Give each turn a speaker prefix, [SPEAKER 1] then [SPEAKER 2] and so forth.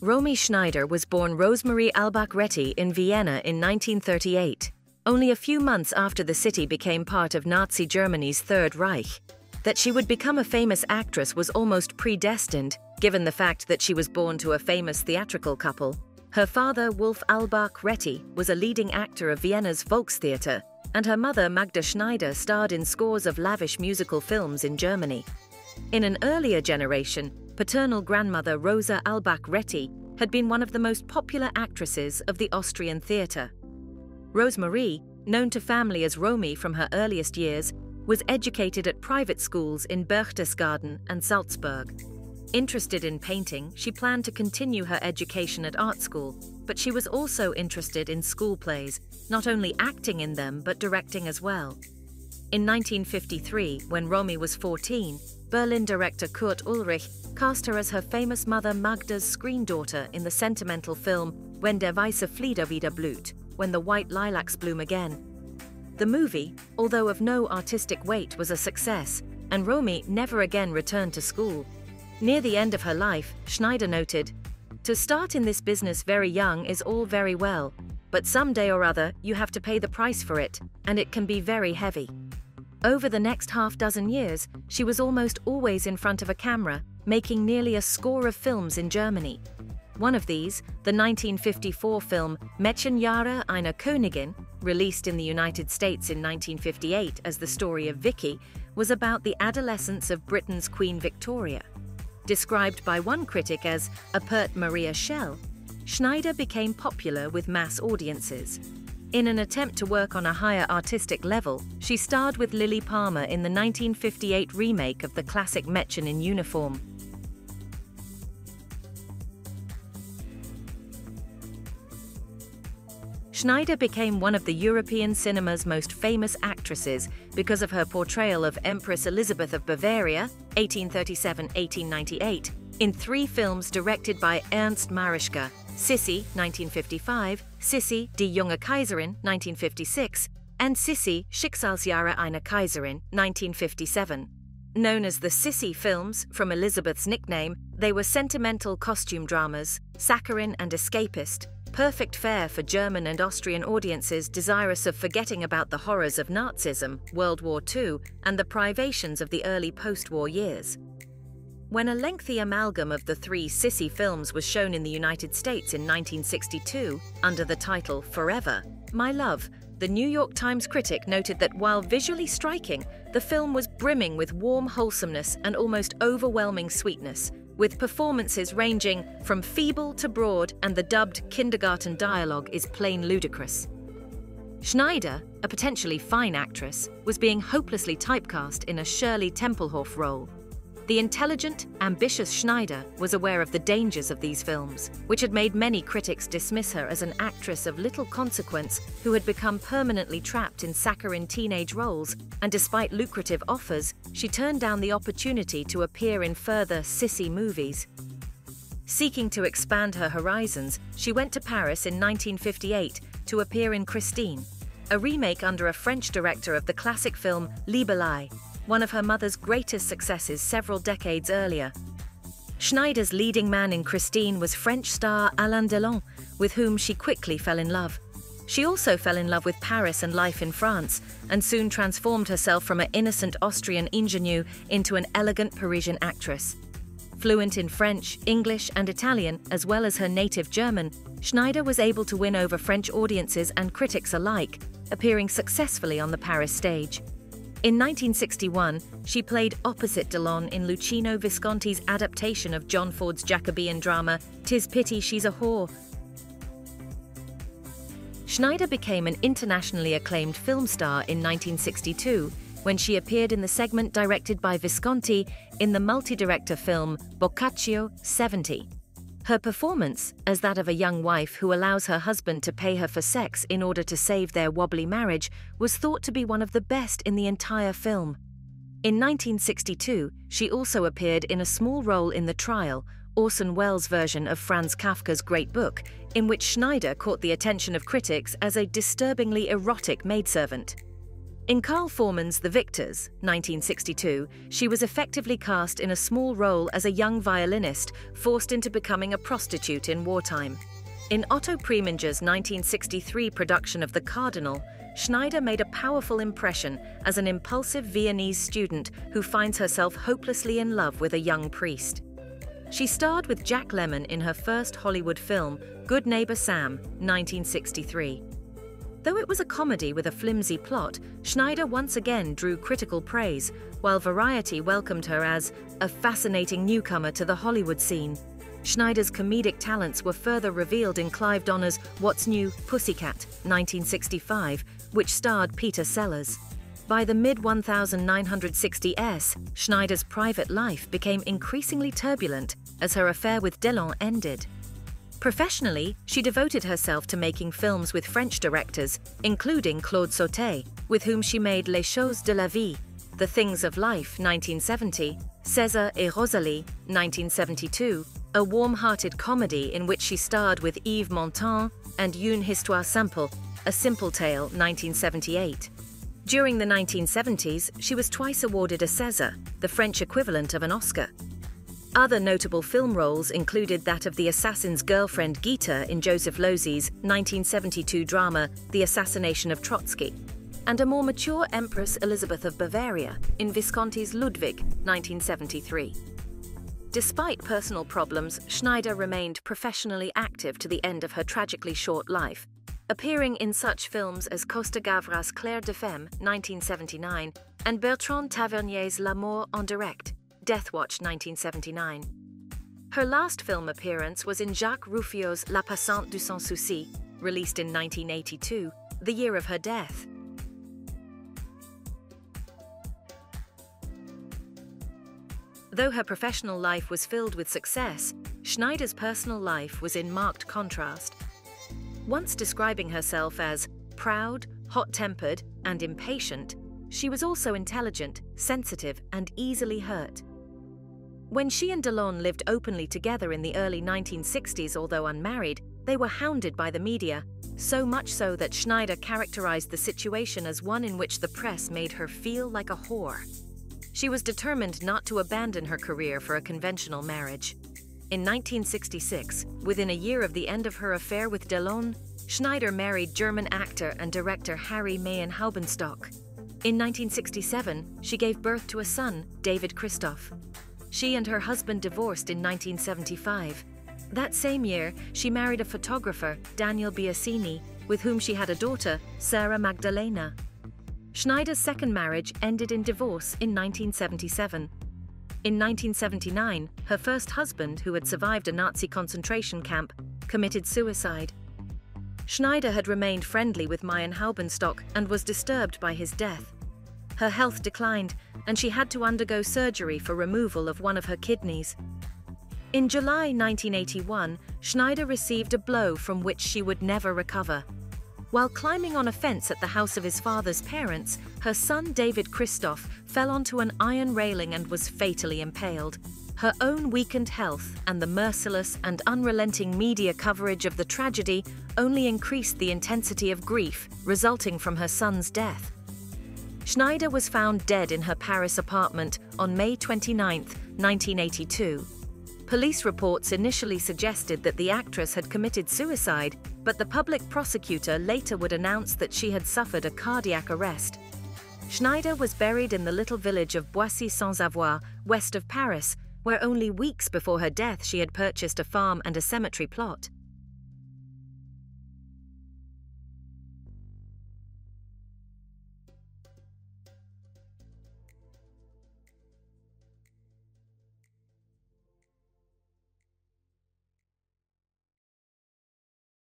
[SPEAKER 1] Romy Schneider was born Rosemarie Albach-Retty in Vienna in 1938, only a few months after the city became part of Nazi Germany's Third Reich. That she would become a famous actress was almost predestined, given the fact that she was born to a famous theatrical couple. Her father, Wolf Albach-Retty, was a leading actor of Vienna's Volkstheater, and her mother, Magda Schneider, starred in scores of lavish musical films in Germany. In an earlier generation, paternal grandmother Rosa Albach-Retty had been one of the most popular actresses of the Austrian theatre. Rosemarie, known to family as Romy from her earliest years, was educated at private schools in Berchtesgaden and Salzburg. Interested in painting, she planned to continue her education at art school, but she was also interested in school plays, not only acting in them but directing as well. In 1953, when Romy was 14, Berlin director Kurt Ulrich cast her as her famous mother Magda's screen daughter in the sentimental film Wenn der weiße Flieder wieder blüht, When the White Lilacs Bloom Again. The movie, although of no artistic weight, was a success, and Romy never again returned to school. Near the end of her life, Schneider noted, "To start in this business very young is all very well, but someday or other you have to pay the price for it, and it can be very heavy." Over the next half-dozen years, she was almost always in front of a camera, making nearly a score of films in Germany. One of these, the 1954 film Mädchenjahre einer Königin, released in the United States in 1958 as the story of Vicky, was about the adolescence of Britain's Queen Victoria. Described by one critic as a pert Maria Schell, Schneider became popular with mass audiences. In an attempt to work on a higher artistic level, she starred with Lily Palmer in the 1958 remake of the classic Mädchen in Uniform. Schneider became one of the European cinema's most famous actresses because of her portrayal of Empress Elizabeth of Bavaria, 1837-1898, in 3 films directed by Ernst Marischka: Sissi, 1955, Sissi, Die junge Kaiserin, 1956, and Sissi, Schicksalsjahre einer Kaiserin, 1957. Known as the Sissi films, from Elizabeth's nickname, they were sentimental costume dramas, saccharine and escapist, perfect fare for German and Austrian audiences desirous of forgetting about the horrors of Nazism, World War II, and the privations of the early post-war years. When a lengthy amalgam of the 3 Sissi films was shown in the United States in 1962, under the title Forever, My Love, the New York Times critic noted that while visually striking, the film was brimming with warm wholesomeness and almost overwhelming sweetness, with performances ranging from feeble to broad, and the dubbed kindergarten dialogue is plain ludicrous. Schneider, a potentially fine actress, was being hopelessly typecast in a Shirley Templehoff role. The intelligent, ambitious Schneider was aware of the dangers of these films, which had made many critics dismiss her as an actress of little consequence who had become permanently trapped in saccharine teenage roles, and despite lucrative offers, she turned down the opportunity to appear in further Sissi movies. Seeking to expand her horizons, she went to Paris in 1958 to appear in Christine, a remake under a French director of the classic film Libellai, one of her mother's greatest successes several decades earlier. Schneider's leading man in Christine was French star Alain Delon, with whom she quickly fell in love. She also fell in love with Paris and life in France, and soon transformed herself from an innocent Austrian ingenue into an elegant Parisian actress. Fluent in French, English, and Italian, as well as her native German, Schneider was able to win over French audiences and critics alike, appearing successfully on the Paris stage. In 1961, she played opposite Delon in Luchino Visconti's adaptation of John Ford's Jacobean drama, 'Tis Pity She's a Whore. Schneider became an internationally acclaimed film star in 1962 when she appeared in the segment directed by Visconti in the multi-director film Boccaccio 70. Her performance, as that of a young wife who allows her husband to pay her for sex in order to save their wobbly marriage, was thought to be one of the best in the entire film. In 1962, she also appeared in a small role in The Trial, Orson Welles' version of Franz Kafka's Great Book, in which Schneider caught the attention of critics as a disturbingly erotic maidservant. In Carl Foreman's The Victors, 1962, she was effectively cast in a small role as a young violinist forced into becoming a prostitute in wartime. In Otto Preminger's 1963 production of The Cardinal, Schneider made a powerful impression as an impulsive Viennese student who finds herself hopelessly in love with a young priest. She starred with Jack Lemmon in her first Hollywood film, Good Neighbor Sam, 1963. Though it was a comedy with a flimsy plot, Schneider once again drew critical praise, while Variety welcomed her as a fascinating newcomer to the Hollywood scene. Schneider's comedic talents were further revealed in Clive Donner's What's New, Pussycat, 1965, which starred Peter Sellers. By the mid-1960s, Schneider's private life became increasingly turbulent as her affair with Delon ended. Professionally, she devoted herself to making films with French directors, including Claude Sautet, with whom she made Les Choses de la Vie, The Things of Life, 1970, César et Rosalie, 1972, a warm-hearted comedy in which she starred with Yves Montand, and Une Histoire Simple, A Simple Tale, 1978. During the 1970s, she was twice awarded a César, the French equivalent of an Oscar. Other notable film roles included that of the assassin's girlfriend Gita in Joseph Losey's 1972 drama The Assassination of Trotsky, and a more mature Empress Elizabeth of Bavaria in Visconti's Ludwig, 1973. Despite personal problems, Schneider remained professionally active to the end of her tragically short life, appearing in such films as Costa Gavras' Claire de Femme, 1979, and Bertrand Tavernier's L'amour en direct, Death Watch, 1979. Her last film appearance was in Jacques Rouffio's La Passante du Sans Souci, released in 1982, the year of her death. Though her professional life was filled with success, Schneider's personal life was in marked contrast. Once describing herself as proud, hot-tempered, and impatient, she was also intelligent, sensitive, and easily hurt. When she and Delon lived openly together in the early 1960s, although unmarried, they were hounded by the media, so much so that Schneider characterized the situation as one in which the press made her feel like a whore. She was determined not to abandon her career for a conventional marriage. In 1966, within a year of the end of her affair with Delon, Schneider married German actor and director Harry Meyen-Haubenstock. In 1967, she gave birth to a son, David Christophe. She and her husband divorced in 1975. That same year, she married a photographer, Daniel Biasini, with whom she had a daughter, Sarah Magdalena. Schneider's second marriage ended in divorce in 1977. In 1979, her first husband, who had survived a Nazi concentration camp, committed suicide. Schneider had remained friendly with Meyen-Haubenstock and was disturbed by his death. Her health declined, and she had to undergo surgery for removal of one of her kidneys. In July 1981, Schneider received a blow from which she would never recover. While climbing on a fence at the house of his father's parents, her son David Christophe fell onto an iron railing and was fatally impaled. Her own weakened health and the merciless and unrelenting media coverage of the tragedy only increased the intensity of grief resulting from her son's death. Schneider was found dead in her Paris apartment on May 29, 1982. Police reports initially suggested that the actress had committed suicide, but the public prosecutor later would announce that she had suffered a cardiac arrest. Schneider was buried in the little village of Boissy-sans-Avoir, west of Paris, where only weeks before her death she had purchased a farm and a cemetery plot.